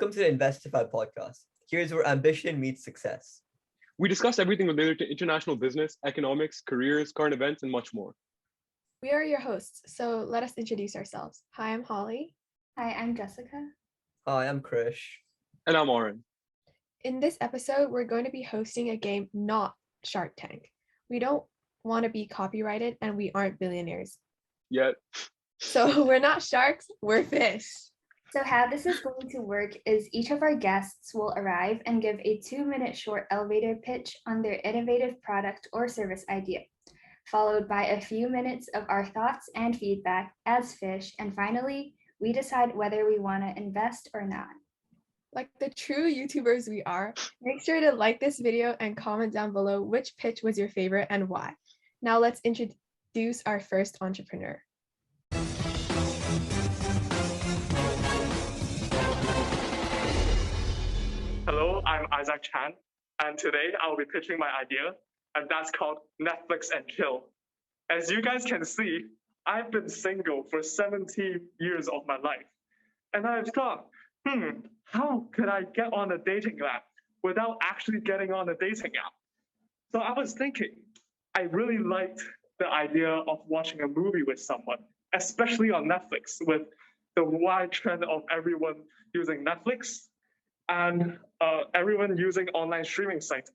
Welcome to the Investify podcast. Here's where ambition meets success. We discuss everything related to international business, economics, careers, current events, and much more. We are your hosts, so let us introduce ourselves. Hi, I'm Holly. Hi, I'm Jessica. Hi, I'm Krish. And I'm Oren. In this episode, we're going to be hosting a game not Shark Tank. We don't want to be copyrighted and we aren't billionaires. Yet. So we're not sharks, we're fish. So how this is going to work is each of our guests will arrive and give a 2-minute short elevator pitch on their innovative product or service idea, followed by a few minutes of our thoughts and feedback as fish, and finally, we decide whether we want to invest or not. Like the true YouTubers we are, make sure to like this video and comment down below which pitch was your favorite and why. Now let's introduce our first entrepreneur. Hello, I'm Isaac Chan, and today I'll be pitching my idea, and that's called Netflix and Chill. As you guys can see, I've been single for 17 years of my life, and I've thought, how could I get on a dating app without actually getting on a dating app? So I was thinking, I really liked the idea of watching a movie with someone, especially on Netflix, with the wide trend of everyone using Netflix and everyone using online streaming sites,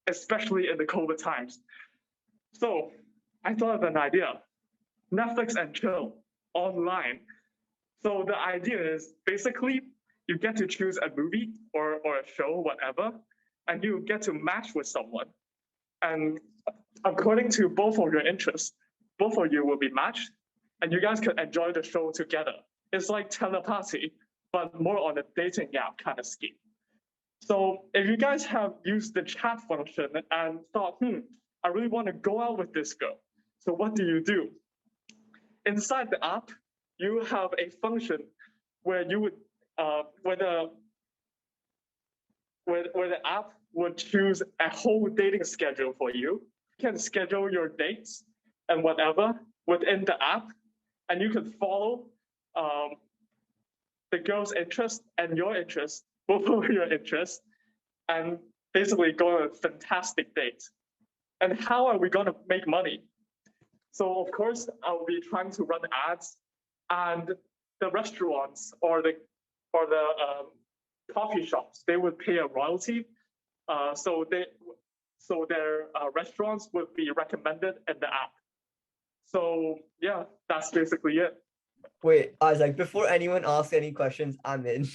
especially in the COVID times. So I thought of an idea, Netflix and Chill online. So the idea is basically you get to choose a movie or a show, whatever, and you get to match with someone. And according to both of your interests, both of you will be matched and you guys can enjoy the show together. It's like telepathy, but more on a dating app kind of scheme. So if you guys have used the chat function and thought, I really want to go out with this girl. So what do? Inside the app, you have a function where you would, where the app would choose a whole dating schedule for you. You can schedule your dates and whatever within the app, and you can follow the girl's interest and your interest, both of your interests, and basically go on a fantastic date. And how are we going to make money? So of course, I'll be trying to run ads, and the restaurants or the coffee shops, they would pay a royalty. So their restaurants would be recommended in the app. So yeah, that's basically it. Wait, Isaac, before anyone asks any questions, I'm in.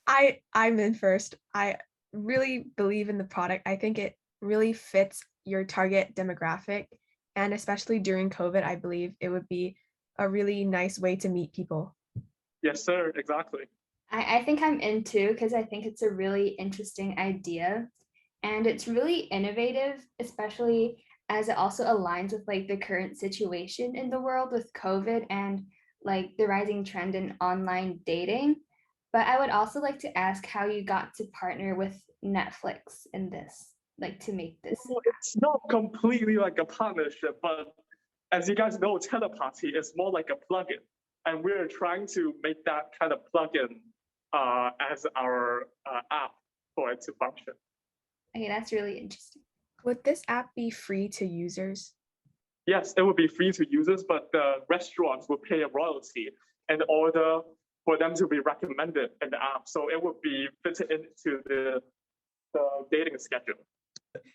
I'm in first. I really believe in the product. I think it really fits your target demographic. And especially during COVID, I believe it would be a really nice way to meet people. Yes, sir, exactly. I think I'm in too, because I think it's a really interesting idea. And it's really innovative, especially as it also aligns with like the current situation in the world with COVID and like the rising trend in online dating. But I would also like to ask how you got to partner with Netflix in this, like to make this. Well, it's not completely like a partnership, but as you guys know, telepathy is more like a plugin. And we're trying to make that kind of plugin as our app for it to function. Okay, that's really interesting. Would this app be free to users? Yes, it would be free to users, but the restaurants would pay a royalty in order for them to be recommended in the app. So it would be fitted into the dating schedule.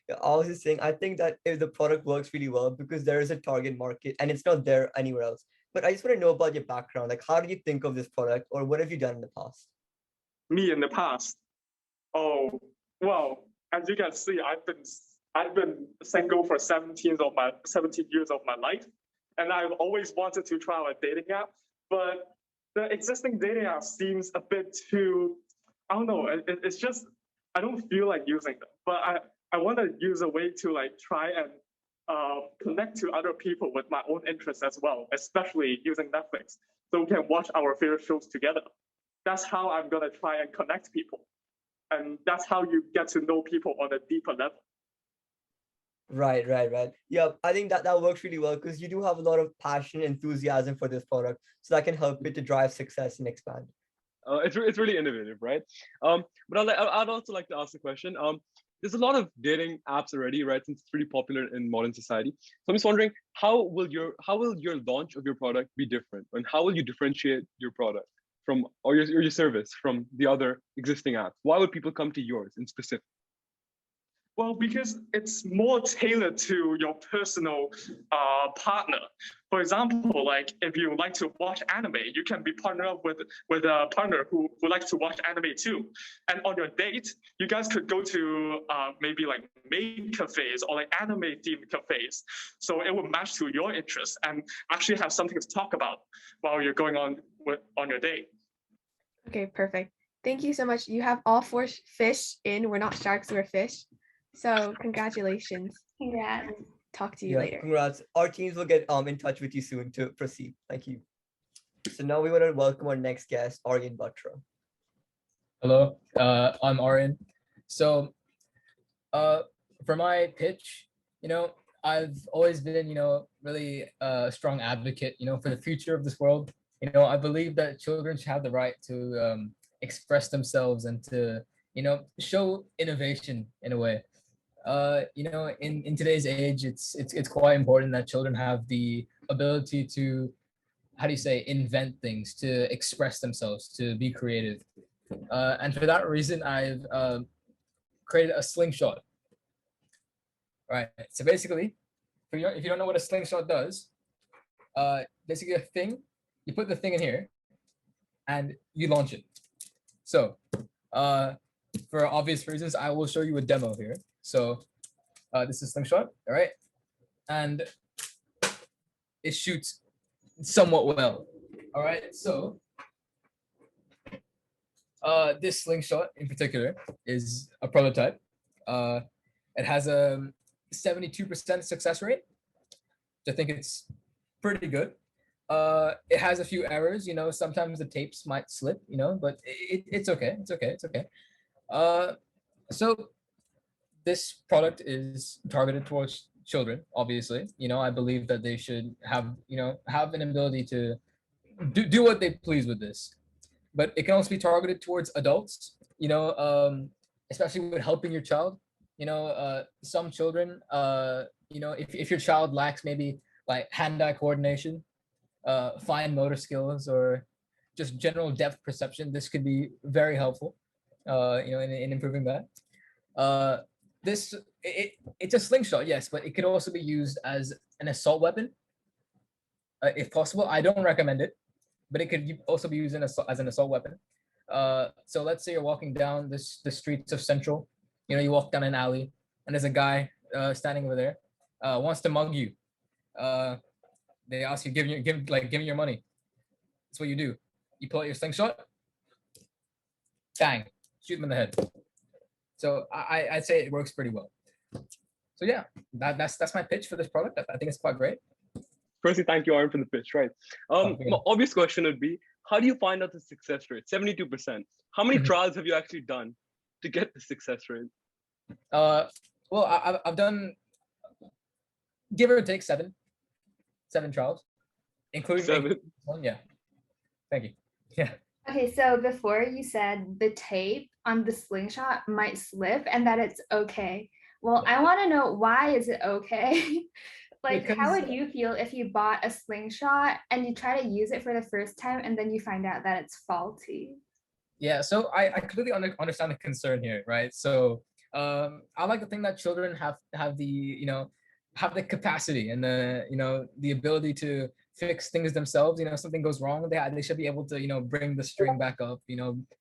Yeah, I was just saying, I think that if the product works really well because there is a target market and it's not there anywhere else. But I just want to know about your background. Like, how did you think of this product, or what have you done in the past? Me in the past? Oh, well, as you can see, I've been single for 17 years of my life, and I've always wanted to try a dating app, but the existing dating app seems a bit too, I don't know, it's just, I don't feel like using them, but I want to use a way to like try and connect to other people with my own interests as well, especially using Netflix, so we can watch our favorite shows together. That's how I'm going to try and connect people. And that's how you get to know people on a deeper level. Right. Yeah, I think that works really well because you do have a lot of passion, enthusiasm for this product. So that can help it to drive success and expand. It's really innovative, right? But I'd also like to ask a question. There's a lot of dating apps already, right? Since it's really popular in modern society. So I'm just wondering, how will your launch of your product be different, and how will you differentiate your product from or your service from the other existing apps? Why would people come to yours in specific? Well, because it's more tailored to your personal partner. For example, like if you like to watch anime, you can be partnered up with a partner who likes to watch anime too. And on your date, you guys could go to maybe like maid cafes or like anime themed cafes. So it will match to your interests and actually have something to talk about while you're going on your date. Okay, perfect. Thank you so much. You have all four fish in. We're not sharks, we're fish. So congratulations. Congrats. Talk to you Yeah, later. congrats. Our teams will get in touch with you soon to proceed. Thank you. So now we want to welcome our next guest, Aryan Batra. Hello, I'm Aryan. So, for my pitch, I've always been, really a strong advocate, for the future of this world. I believe that children should have the right to express themselves and to, show innovation in a way. In today's age, it's quite important that children have the ability to, how do you say, invent things, to express themselves, to be creative. And for that reason, I've created a slingshot. Right. So basically, if you don't know what a slingshot does, basically a thing, you put the thing in here, and you launch it. So, for obvious reasons, I will show you a demo here. So, this is slingshot, all right, and it shoots somewhat well. All right. So, this slingshot in particular is a prototype. It has a 72% success rate. I think it's pretty good. It has a few errors, sometimes the tapes might slip, but it's okay. It's okay. It's okay. So this product is targeted towards children, obviously. I believe that they should have an ability to do what they please with this. But it can also be targeted towards adults, especially with helping your child. Some children, if your child lacks maybe like hand-eye coordination, fine motor skills, or just general depth perception, this could be very helpful, in improving that. It's a slingshot, yes, but it could also be used as an assault weapon, if possible. I don't recommend it, but it could also be used as an assault weapon. So let's say you're walking down the streets of Central. You walk down an alley, and there's a guy standing over there, wants to mug you. They ask you, give me your money. That's what you do. You pull out your slingshot, bang, shoot him in the head. So I'd say it works pretty well. So yeah, that's my pitch for this product. I think it's quite great. Firstly, thank you, Aaron, for the pitch. Right. My obvious question would be, how do you find out the success rate? 72%. How many trials have you actually done to get the success rate? Well, I've done, give or take, seven trials, including 7. one. Yeah. Thank you. Yeah. Okay, so before you said the tape on the slingshot might slip and that it's okay. Well, I want to know, why is it okay? Like, how would you feel if you bought a slingshot and you try to use it for the first time and then you find out that it's faulty? Yeah, so I completely understand the concern here, right? So I like to think that children have the have the capacity and the ability to fix things themselves. If something goes wrong, they should be able to bring the string back up,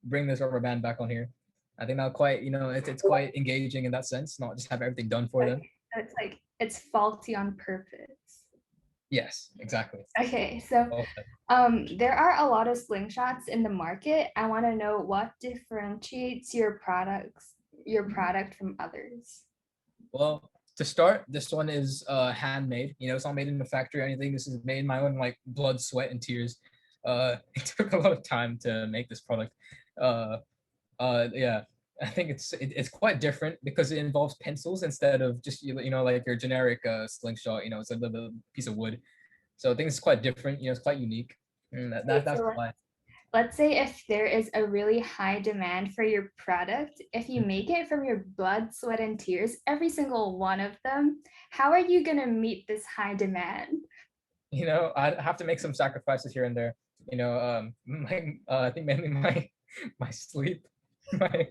bring this rubber band back on here. I think that quite it's quite engaging in that sense, not just have everything done for them. It's like it's faulty on purpose. Yes, exactly. Okay, so there are a lot of slingshots in the market. I want to know what differentiates your product from others. Well, to start, this one is handmade. It's not made in a factory or anything. This is made in my own blood, sweat, and tears. It took a lot of time to make this product. Yeah, I think it's quite different because it involves pencils instead of just like your generic slingshot. It's a little piece of wood. So I think it's quite different. It's quite unique. And that's why. let's say if there is a really high demand for your product, if you make it from your blood, sweat, and tears, every single one of them, how are you going to meet this high demand? I have to make some sacrifices here and there. I think mainly my sleep, my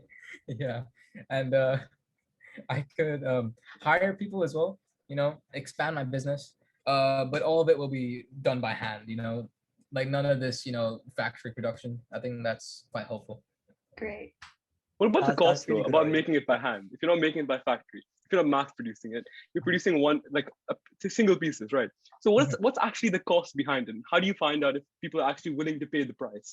yeah, and I could hire people as well. Expand my business. But all of it will be done by hand. Like none of this, factory production. I think that's quite helpful. Great. What about the That's cost though? really good, About Aryan. making it by hand? If you're not making it by factory, if you're not mass producing it, you're producing one like single pieces, right? So what's actually the cost behind it? How do you find out if people are actually willing to pay the price?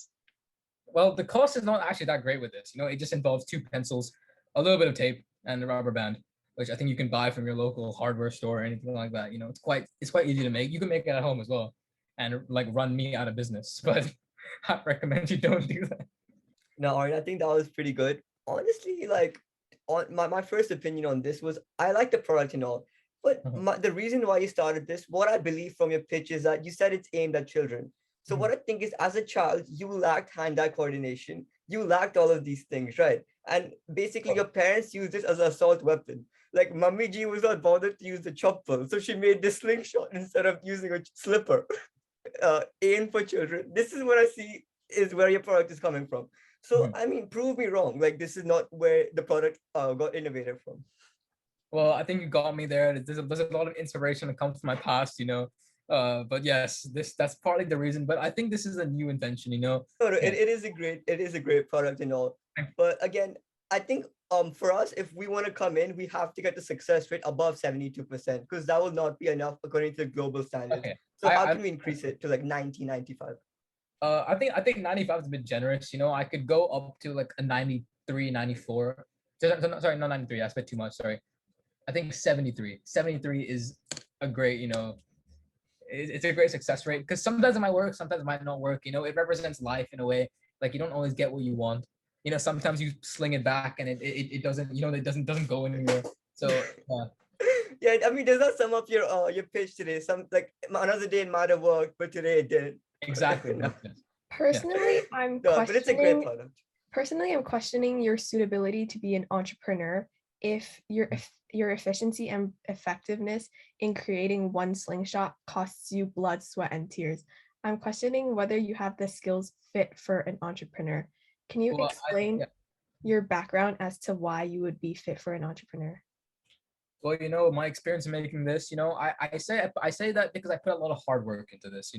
Well, the cost is not actually that great with this. It just involves 2 pencils, a little bit of tape, and a rubber band, which I think you can buy from your local hardware store or anything like that. It's quite easy to make. You can make it at home as well, and like run me out of business. But I recommend you don't do that. No, Aryan, I think that was pretty good. Honestly, like on my first opinion on this was I like the product and all, but Uh-huh. the reason why you started this, what I believe from your pitch is that you said it's aimed at children. So Mhm. what I think is as a child, you lacked hand-eye coordination. You lacked all of these things, right? And basically your parents used this as an assault weapon. Like Mummy G was not bothered to use the chopper, so she made this slingshot instead of using a slipper. Aimed for children. This is what I see is where your product is coming from. So Mhm. I mean, prove me wrong. Like this is not where the product got innovated from. Well, I think you got me there. There's a lot of inspiration that comes from my past. But yes, that's partly the reason. But I think this is a new invention. No, no, Yeah. it is a great product and all. But again, I think for us, if we want to come in, we have to get the success rate above 72% because that will not be enough according to global standards. Okay. So how I can we increase it to like 90, 95? I think 95 is a bit generous. I could go up to like a 93, 94. Sorry, not 93. That's a bit too much. Sorry. I think 73. 73 is a great, it's a great success rate because sometimes it might work, sometimes it might not work. It represents life in a way. Like you don't always get what you want. Sometimes you sling it back and it doesn't, it doesn't go anywhere. So yeah. Yeah, I mean, does that sum up your pitch today? Some like another day it might have worked, but today it didn't. Exactly. No, Yes. Personally, I'm no, but it's a great questioning product. personally I'm questioning your suitability to be an entrepreneur if your efficiency and effectiveness in creating one slingshot costs you blood, sweat, and tears. I'm questioning whether you have the skills fit for an entrepreneur. Can you Well, explain your background as to why you would be fit for an entrepreneur? Well, my experience in making this, I say that because I put a lot of hard work into this.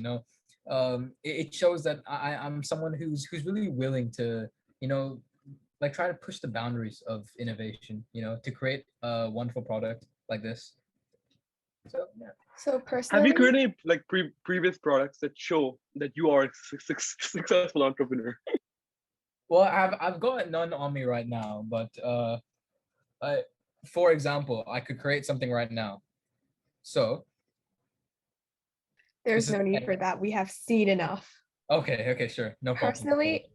It shows that I'm someone who's really willing to, like try to push the boundaries of innovation. To create a wonderful product like this. So yeah. So Have you personally, created any like previous products that show that you are a successful entrepreneur? Well, I've got none on me right now, but I, for example, I could create something right now. So this there's is no need for that. We have seen enough. okay, sure, no problem. Personally,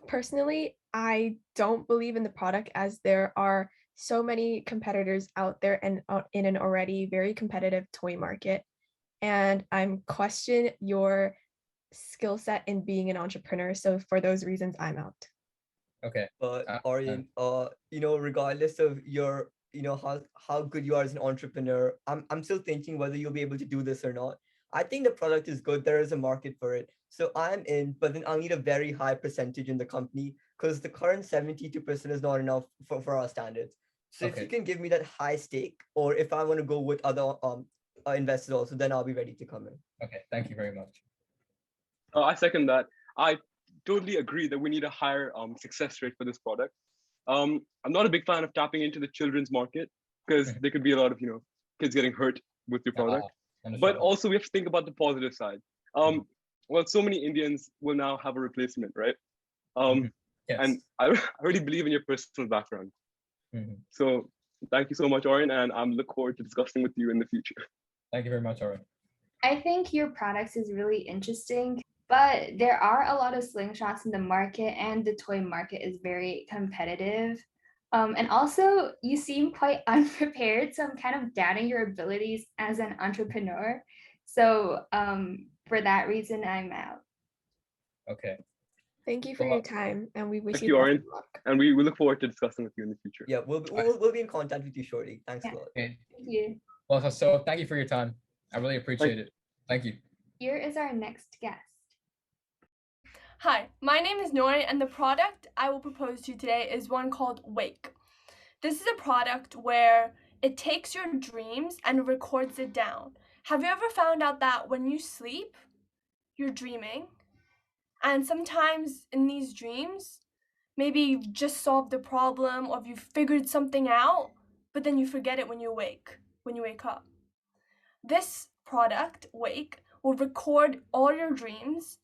personally, I don't believe in the product as there are so many competitors out there and in an already very competitive toy market. And I'm question your skill set in being an entrepreneur. So for those reasons, I'm out. Okay. But Uh, uh, Aryan, regardless of your, how good you are as an entrepreneur, I'm still thinking whether you'll be able to do this or not. I think the product is good. There is a market for it. So I'm in, but then I'll need a very high percentage in the company because the current 72% is not enough for our standards. So if you okay. can give me that high stake, or if I want to go with other investors also, then I'll be ready to come in. Okay. Thank you very much. I second that. I totally agree that we need a higher success rate for this product. I'm not a big fan of tapping into the children's market because Mhm. there could be a lot of kids getting hurt with your Ah, product. But understandable. also we have to think about the positive side. Mhm. Well, so many Indians will now have a replacement, right? Mhm. And Yes. I really believe in your personal background. Mhm. So thank you so much, Orin, and I'm look forward to discussing with you in the future. Thank you very much, Aaron. I think your products is really interesting, but there are a lot of slingshots in the market, and the toy market is very competitive. And also, you seem quite unprepared, so I'm kind of doubting your abilities as an entrepreneur. So, for that reason, I'm out. Okay. Thank you for Well, your time, and we wish Thank you you, best Oren. of luck. And we look forward to discussing with you in the future. Yeah, we'll be in contact with you shortly. Thanks a Yeah. lot. Okay. Thank you. Well, so thank you for your time. I really appreciate it. Thank you. Here is our next guest. Hi, my name is Nori, and the product I will propose to you today is one called Wake. This is a product where it takes your dreams and records it down. Have you ever found out that when you sleep, you're dreaming? And sometimes in these dreams, maybe you've just solved a problem or you've figured something out, but then you forget it when you wake up. This product, Wake, will record all your dreams,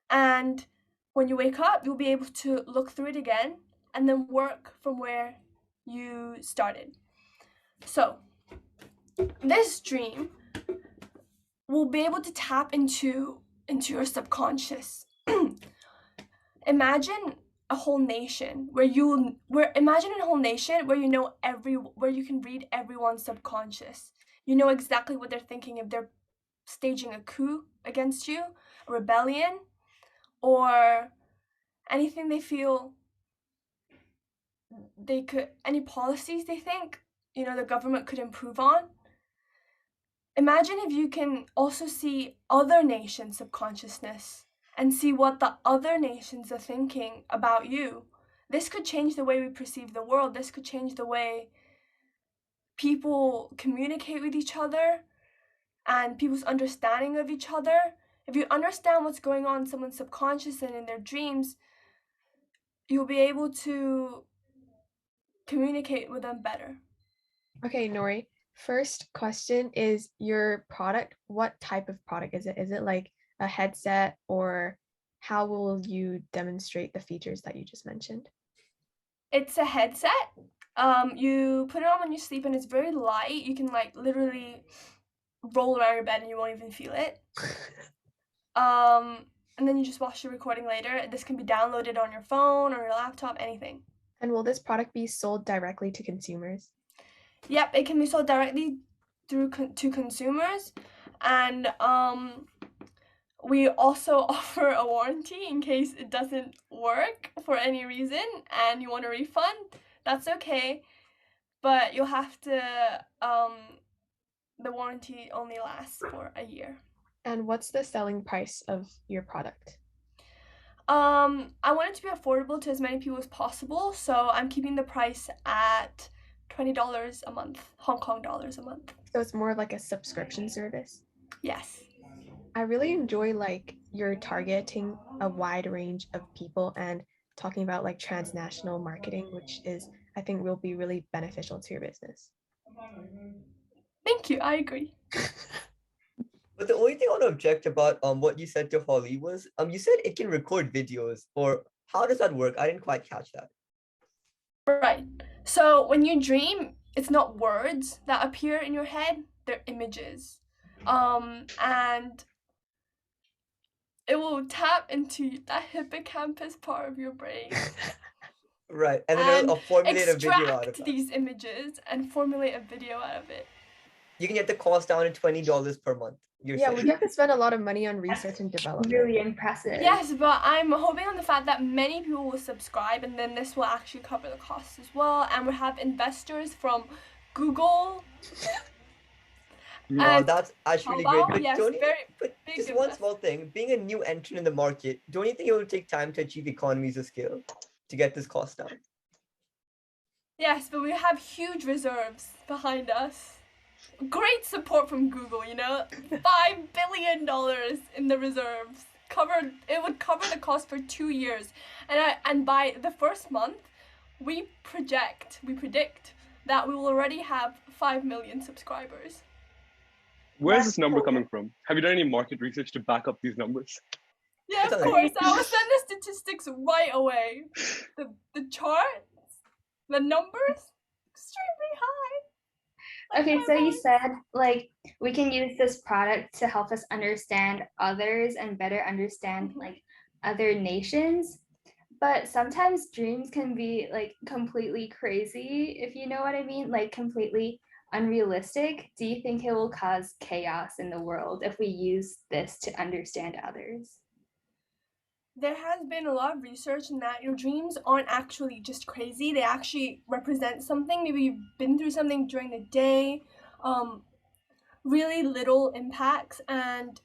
and when you wake up, you'll be able to look through it again and then work from where you started. So, this dream will be able to tap into your subconscious. Imagine a whole nation where you know where you can read everyone's subconscious. You know exactly what they're thinking if they're staging a coup against you, a rebellion, or anything they feel any policies they think the government could improve on. Imagine if you can also see other nations' subconsciousness and see what the other nations are thinking about you. This could change the way we perceive the world. This could change the way people communicate with each other and people's understanding of each other. If you understand what's going on in someone's subconscious and in their dreams, you'll be able to communicate with them better. Okay, Nori. First question is your product. What type of product is it? Is it like a headset, or how will you demonstrate the features that you just mentioned? It's a headset. You put it on when you sleep and it's very light. You can like literally roll around your bed and you won't even feel it. And then you just watch the recording later. This can be downloaded on your phone or your laptop, anything. And will this product be sold directly to consumers? Yep, it can be sold directly to consumers, and we also offer a warranty in case it doesn't work for any reason and you want a refund. That's okay, but you'll have to the warranty only lasts for a year. And what's the selling price of your product? I want it to be affordable to as many people as possible, so I'm keeping the price at $20 a month, Hong Kong dollars a month. So it's more like a subscription service? Yes. I really enjoy like you're targeting a wide range of people and talking about like transnational marketing, which is I think will be really beneficial to your business. Thank you. I agree. But the only thing I want to object about what you said to Holly was you said it can record videos, or how does that work? I didn't quite catch that. Right. So when you dream, it's not words that appear in your head, they're images. And it will tap into that hippocampus part of your brain Right, and then and it'll formulate a video out of extract that. these images and formulate a video out of it. You can get the cost down to $20 per month. Yeah, we have to spend a lot of money on research and development. Really impressive. Yes, but I'm hoping on the fact that many people will subscribe, and then this will actually cover the costs as well. And we'll have investors from Google. That's actually great. But Yes, big just one small thing, being a new entrant in the market, don't you think it will take time to achieve economies of scale to get this cost down? Yes, but we have huge reserves behind us. Great support from Google, $5 billion in the reserves. It would cover the cost for 2 years. And by the first month, we predict that we will already have 5 million subscribers. Where's this number coming from? Have you done any market research to back up these numbers? Yeah, of course. I will send the statistics right away. The charts, the numbers, extremely high. Okay, so you said like we can use this product to help us understand others and better understand like other nations. But sometimes dreams can be like completely crazy, if you know what I mean, like completely unrealistic. Do you think it will cause chaos in the world if we use this to understand others? there has been a lot of research in that your dreams aren't actually just crazy. They actually represent something. Maybe you've been through something during the day, really little impacts, and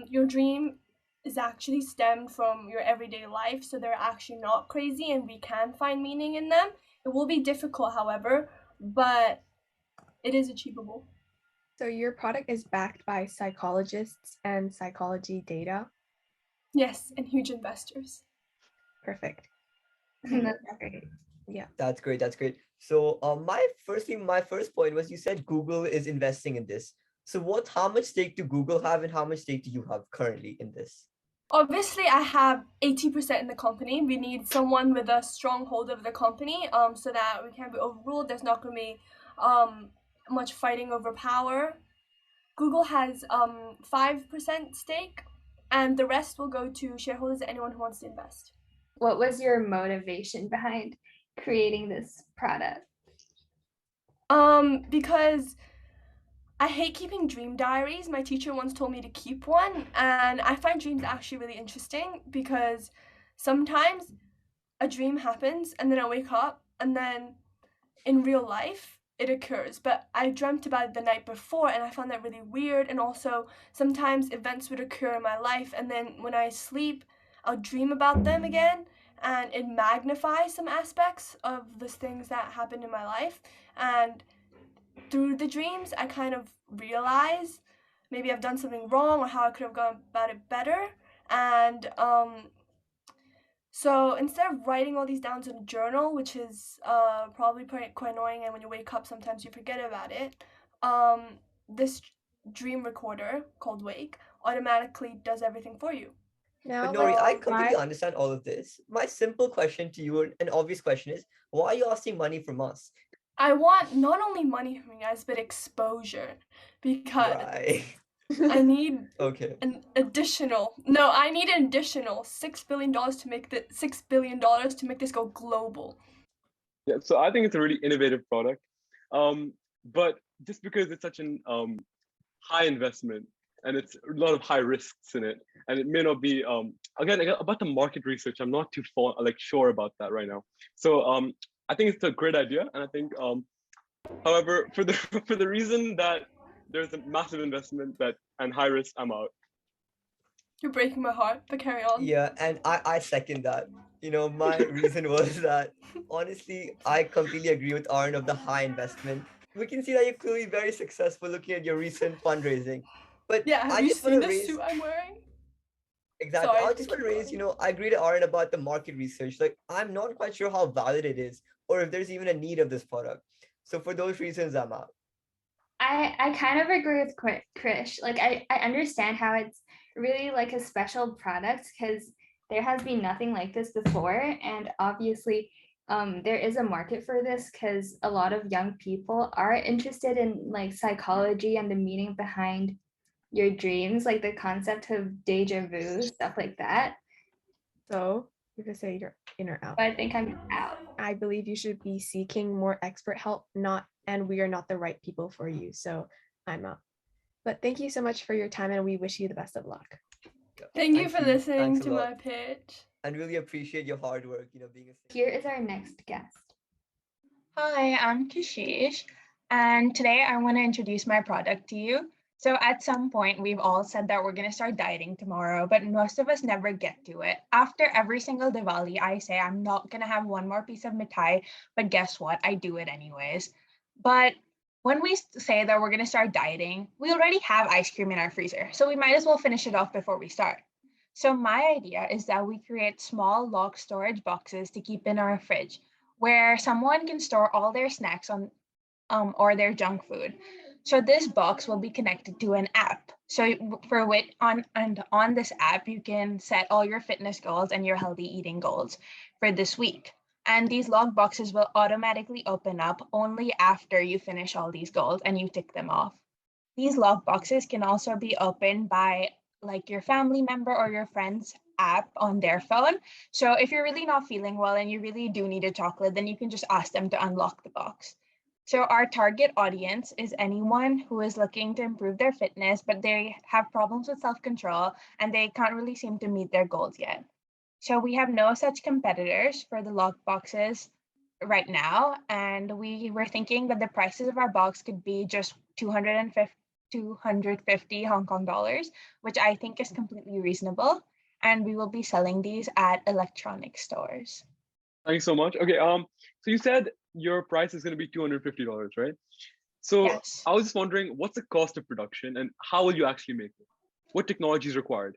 your dream is actually stemmed from your everyday life. So they're actually not crazy, and we can find meaning in them. It will be difficult, however, but it is achievable. So your product is backed by psychologists and psychology data. Yes, and huge investors. Perfect. That's great. Yeah. That's great. That's great. So, my first point was you said Google is investing in this. So, how much stake do Google have, and how much stake do you have currently in this? Obviously, I have 80% in the company. We need someone with a strong hold of the company, so that we can't be overruled. There's not going to be much fighting over power. Google has 5% stake, and the rest will go to shareholders and anyone who wants to invest. What was your motivation behind creating this product? Because I hate keeping dream diaries. My teacher once told me to keep one, and I find dreams actually really interesting because sometimes a dream happens and then I wake up and then in real life it occurs, but I dreamt about it the night before and I found that really weird. And also sometimes events would occur in my life and then when I sleep I'll dream about them again, and it magnifies some aspects of those things that happened in my life. And through the dreams I kind of realize maybe I've done something wrong or how I could have gone about it better. And so instead of writing all these down in a journal, which is probably quite annoying, and when you wake up, sometimes you forget about it, this dream recorder called Wake automatically does everything for you. Now But Nori, let's I go completely back. understand all of this. My simple question to you, an obvious question is, why are you asking money from us? I want not only money from you guys, but exposure, because Right. I need Okay. I need an additional $6 billion to make the $6 billion to make this go global. Yeah, so I think it's a really innovative product. But just because it's such an high investment and it's a lot of high risks in it, and it may not be again about the market research, I'm not too sure about that right now. So I think it's a great idea, and I think however for the for the reason that there's a massive investment that and high risk, I'm out. You're breaking my heart, but carry on. Yeah, and I second that. My reason was that honestly, I completely agree with Arn of the high investment. We can see that you're clearly very successful looking at your recent fundraising. But Yeah, have I you just want seen to the raise suit I'm wearing? exactly. Sorry I to just want keep to raise, going. I agree to Arn about the market research. Like, I'm not quite sure how valid it is or if there's even a need of this product. So for those reasons, I'm out. I kind of agree with Krish. Like I understand how it's really like a special product because there has been nothing like this before. And obviously there is a market for this because a lot of young people are interested in like psychology and the meaning behind your dreams, like the concept of deja vu, stuff like that. So you can say you're in or out. But I think I'm out. I believe you should be seeking more expert help, and we are not the right people for you. So I'm out. But thank you so much for your time and we wish you the best of luck. Yeah, Thank you thank for you. listening Thanks a to lot. my pitch. And really appreciate your hard work, being a Here is our next guest. Hi, I'm Kishish, and today I want to introduce my product to you. So, at some point, we've all said that we're going to start dieting tomorrow, but most of us never get to it. After every single Diwali, I say I'm not going to have one more piece of mithai, but guess what? I do it anyways. But when we say that we're going to start dieting, we already have ice cream in our freezer, so we might as well finish it off before we start. So, my idea is that we create small locked storage boxes to keep in our fridge where someone can store all their snacks on or their junk food. So this box will be connected to an app. So for which on this app you can set all your fitness goals and your healthy eating goals for this week. And these log boxes will automatically open up only after you finish all these goals and you tick them off. These log boxes can also be opened by like your family member or your friend's app on their phone. So if you're really not feeling well and you really do need a chocolate, then you can just ask them to unlock the box. So our target audience is anyone who is looking to improve their fitness, but they have problems with self-control and they can't really seem to meet their goals yet. So we have no such competitors for the lock boxes right now. And we were thinking that the prices of our box could be just 250 Hong Kong dollars, which I think is completely reasonable. And we will be selling these at electronic stores. Thanks so much. Okay, so you said your price is going to be $250, right? So Yes. I was just wondering, what's the cost of production and how will you actually make it? What technology is required?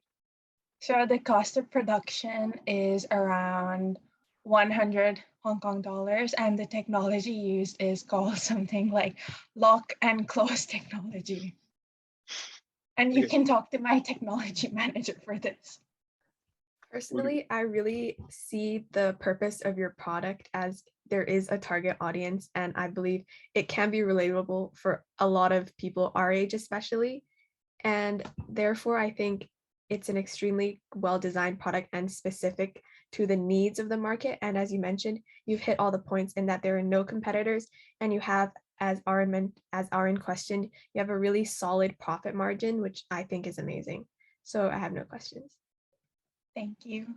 So the cost of production is around 100 Hong Kong dollars, and the technology used is called something like lock and close technology. And you Okay. can talk to my technology manager for this. Personally, I really see the purpose of your product as there is a target audience, and I believe it can be relatable for a lot of people our age, especially. And therefore, I think it's an extremely well-designed product and specific to the needs of the market. And as you mentioned, you've hit all the points in that there are no competitors, and you have, as Aaron questioned, you have a really solid profit margin, which I think is amazing. So I have no questions. Thank you.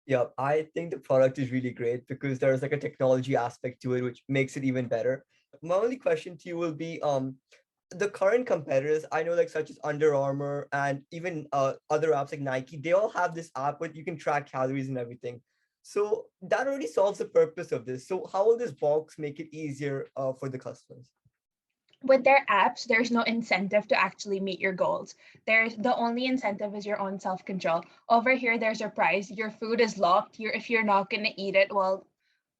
Yeah, I think the product is really great because there's like a technology aspect to it, which makes it even better. My only question to you will be, the current competitors, I know like such as Under Armour and even other apps like Nike, they all have this app where you can track calories and everything. So that already solves the purpose of this. So how will this box make it easier for the customers? With their apps, there's no incentive to actually meet your goals. There's the only incentive is your own self-control. Over here, there's a prize. Your food is locked. If you're not gonna eat it, well,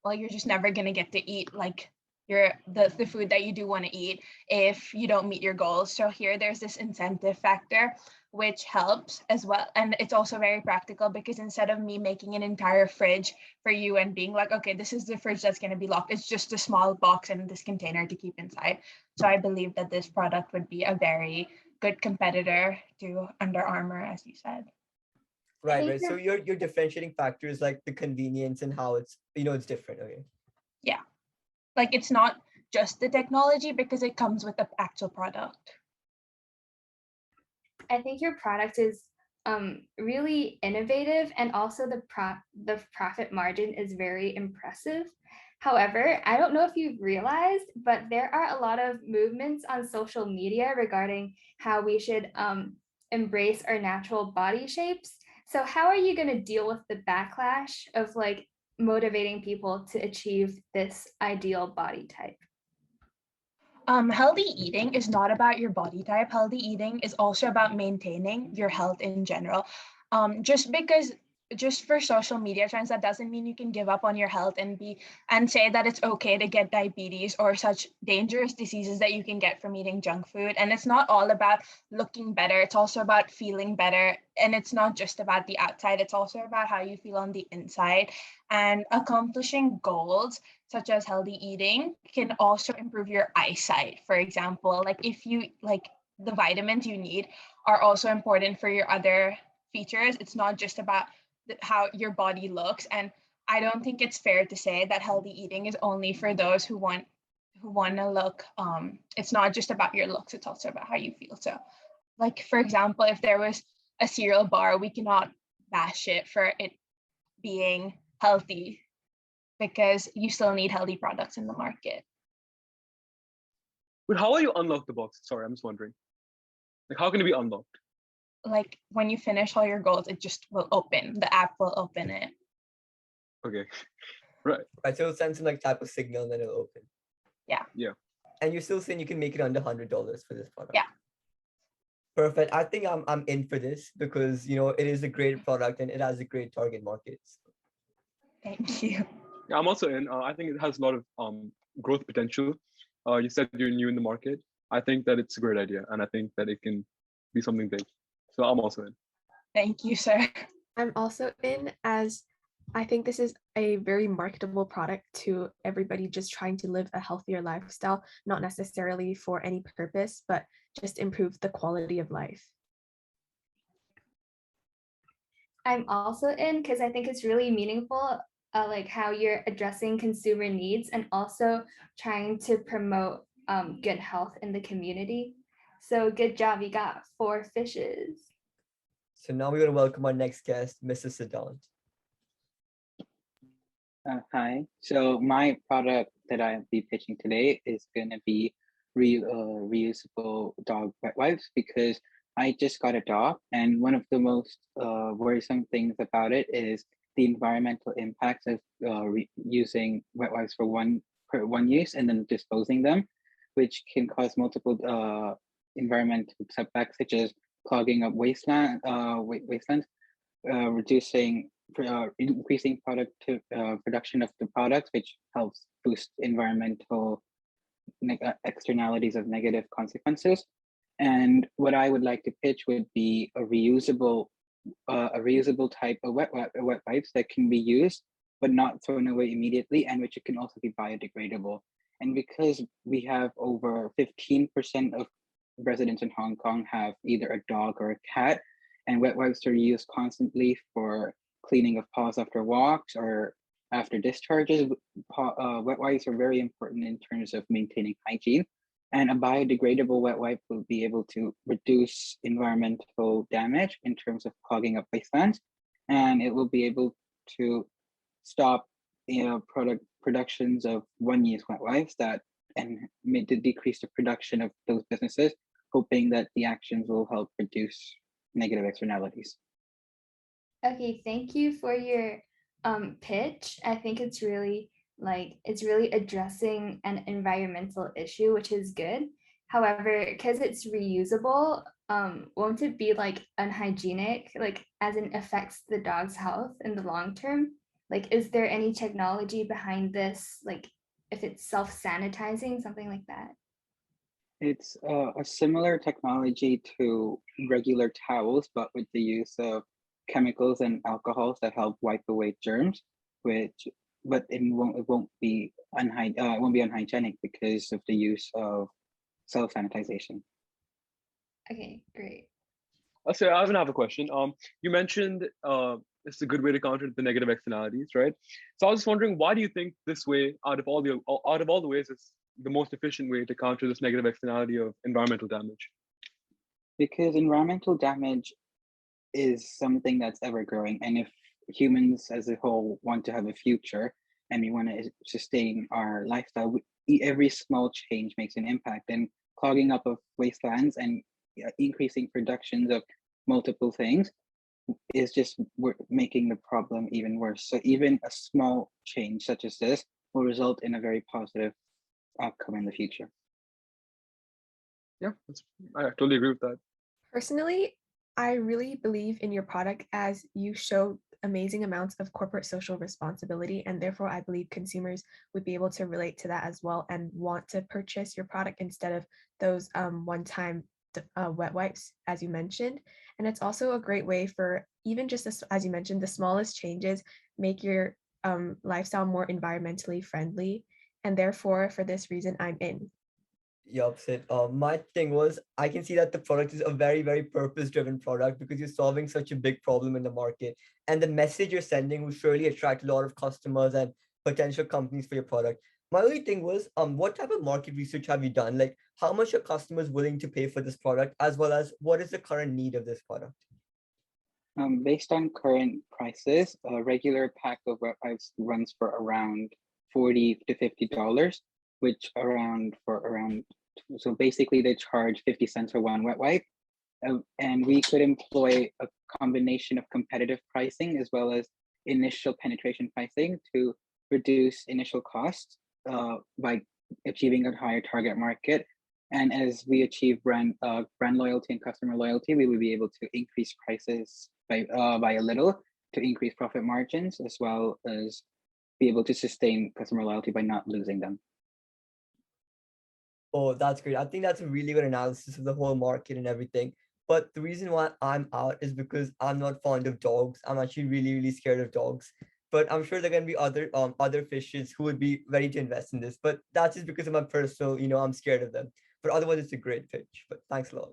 you're just never gonna get to eat like the food that you do want to eat if you don't meet your goals. So here there's this incentive factor which helps as well, and it's also very practical because instead of me making an entire fridge for you and being like, okay, this is the fridge that's going to be locked, it's just a small box and this container to keep inside. So I believe that this product would be a very good competitor to Under Armour, as you said. Right, think right. So your differentiating factor is like the convenience and how it's, it's different. Okay. Yeah, like it's not just the technology because it comes with the actual product. I think your product is really innovative, and also the profit margin is very impressive. However, I don't know if you've realized, but there are a lot of movements on social media regarding how we should embrace our natural body shapes. So how are you going to deal with the backlash of like motivating people to achieve this ideal body type? Healthy eating is not about your body type. Healthy eating is also about maintaining your health in general. Just for social media trends, that doesn't mean you can give up on your health and say that it's okay to get diabetes or such dangerous diseases that you can get from eating junk food. And it's not all about looking better. It's also about feeling better. And it's not just about the outside. It's also about how you feel on the inside. And accomplishing goals such as healthy eating can also improve your eyesight. For example, like if you like the vitamins you need are also important for your other features. It's not just about how your body looks. And I don't think it's fair to say that healthy eating is only for those who want to look. It's not just about your looks, it's also about how you feel. So like for example, if there was a cereal bar, we cannot bash it for it being healthy because you still need healthy products in the market. But how will you unlock the box? Sorry, I'm just wondering. Like, how can it be unlocked? Like when you finish all your goals, it just will open. The app will open it. Okay, right. Right. So it'll send some like type of signal and then it'll open. Yeah. Yeah. And you're still saying you can make it under $100 for this product. Yeah. Perfect. I think I'm in for this because it is a great product and it has a great target market. Thank you. Yeah, I'm also in. I think it has a lot of growth potential. You said you're new in the market. I think that it's a great idea, and I think that it can be something big. So I'm also in. Thank you, sir. I'm also in, as I think this is a very marketable product to everybody just trying to live a healthier lifestyle, not necessarily for any purpose, but just improve the quality of life. I'm also in because I think it's really meaningful, like how you're addressing consumer needs and also trying to promote good health in the community. So good job, you got 4 fishes. So now we're going to welcome our next guest, Mrs. Siddhant. Hi. So my product that I'll be pitching today is gonna be reusable dog wet wipes because I just got a dog, and one of the most worrisome things about it is the environmental impacts of using wet wipes for one use and then disposing them, which can cause multiple environmental setbacks such as clogging up wastelands, reducing increasing production of the products, which helps boost environmental externalities of negative consequences. And what I would like to pitch would be a reusable type of wet wipes that can be used but not thrown away immediately, and which can also be biodegradable. And because we have over 15% of residents in Hong Kong have either a dog or a cat, and wet wipes are used constantly for cleaning of paws after walks or after discharges. Wet wipes are very important in terms of maintaining hygiene, and a biodegradable wet wipe will be able to reduce environmental damage in terms of clogging up wastelands, and it will be able to stop productions of one-use wet wipes that and made to decrease the production of those businesses, hoping that the actions will help reduce negative externalities. Okay, thank you for your pitch. I think it's really addressing an environmental issue, which is good. However, because it's reusable, won't it be like unhygienic, like as it affects the dog's health in the long term? Like, is there any technology behind this? Like, if it's self-sanitizing, something like that? It's a similar technology to regular towels, but with the use of chemicals and alcohols that help wipe away germs, which but it won't be unhygienic because of the use of self-sanitization. Okay, great. So I have a question. You mentioned it's a good way to counter the negative externalities, right? So I was just wondering, why do you think this way, out of all the ways, it's the most efficient way to counter this negative externality of environmental damage? Because environmental damage is something that's ever growing, and if humans as a whole want to have a future and we want to sustain our lifestyle, every small change makes an impact. And clogging up of wastelands and increasing productions of multiple things is just making the problem even worse. So even a small change such as this will result in a very positive outcome in the future. Yeah, I totally agree with that. Personally, I really believe in your product as you show amazing amounts of corporate social responsibility, and therefore I believe consumers would be able to relate to that as well and want to purchase your product instead of those one-time wet wipes, as you mentioned. And it's also a great way for even just as you mentioned, the smallest changes make your lifestyle more environmentally friendly. And therefore, for this reason, I'm in. Yup, Sid. My thing was, I can see that the product is a very, very purpose-driven product because you're solving such a big problem in the market, and the message you're sending will surely attract a lot of customers and potential companies for your product. My only thing was, what type of market research have you done? Like, how much are customers willing to pay for this product, as well as what is the current need of this product? Based on current prices, a regular pack of wet wipes runs for around $40 to $50, which so basically they charge 50 cents for one wet wipe. And we could employ a combination of competitive pricing as well as initial penetration pricing to reduce initial costs by achieving a higher target market. And as we achieve brand loyalty and customer loyalty, we will be able to increase prices by a little to increase profit margins, as well as be able to sustain customer loyalty by not losing them. Oh, that's great. I think that's a really good analysis of the whole market and everything. But the reason why I'm out is because I'm not fond of dogs. I'm actually really, really scared of dogs. But I'm sure there can be other fishes who would be ready to invest in this. But that's just because of my personal, I'm scared of them. But otherwise, it's a great pitch. But thanks a lot.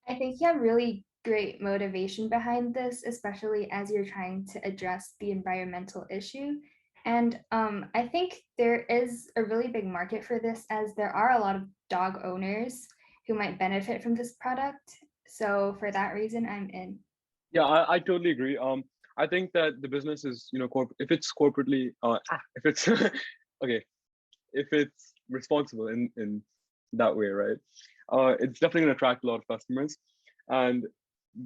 I think you have really great motivation behind this, especially as you're trying to address the environmental issue. And I think there is a really big market for this, as there are a lot of dog owners who might benefit from this product. So for that reason, I'm in. Yeah, I totally agree. I think that the business is, if it's corporately, if it's okay, if it's responsible in that way, right? It's definitely gonna attract a lot of customers, and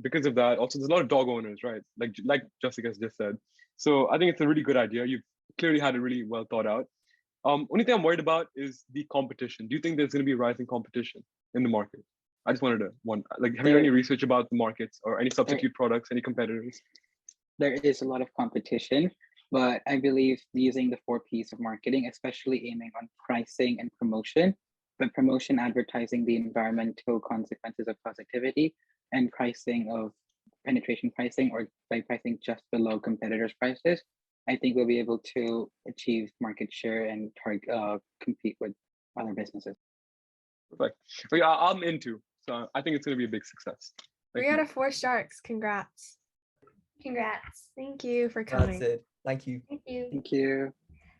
because of that, also there's a lot of dog owners, right? Like Jessica just said. So I think it's a really good idea. You've clearly had it really well thought out. Only thing I'm worried about is the competition. Do you think there's going to be rising competition in the market? I just wanted to have you done any research about the markets or any substitute products, any competitors? There is a lot of competition, but I believe using the 4 Ps of marketing, especially aiming on pricing and promotion, but promotion, advertising the environmental consequences of positivity, and pricing of penetration pricing, or by pricing just below competitors' prices, I think we'll be able to achieve market share and compete with other businesses. Perfect. So yeah, I'm into. So I think it's going to be a big success. Three out of 4 sharks. Congrats. Congrats. Thank you for coming. That's it. Thank you. Thank you. Thank you.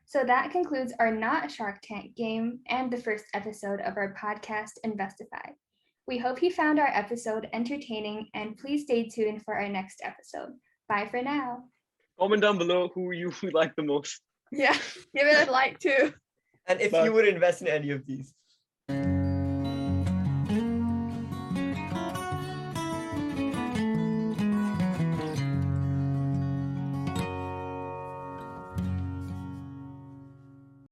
So that concludes our Not Shark Tank game and the first episode of our podcast, Investify. We hope you found our episode entertaining, and please stay tuned for our next episode. Bye for now. Comment down below who you like the most. Yeah, give it a like too. And if Bye. you would invest in any of these.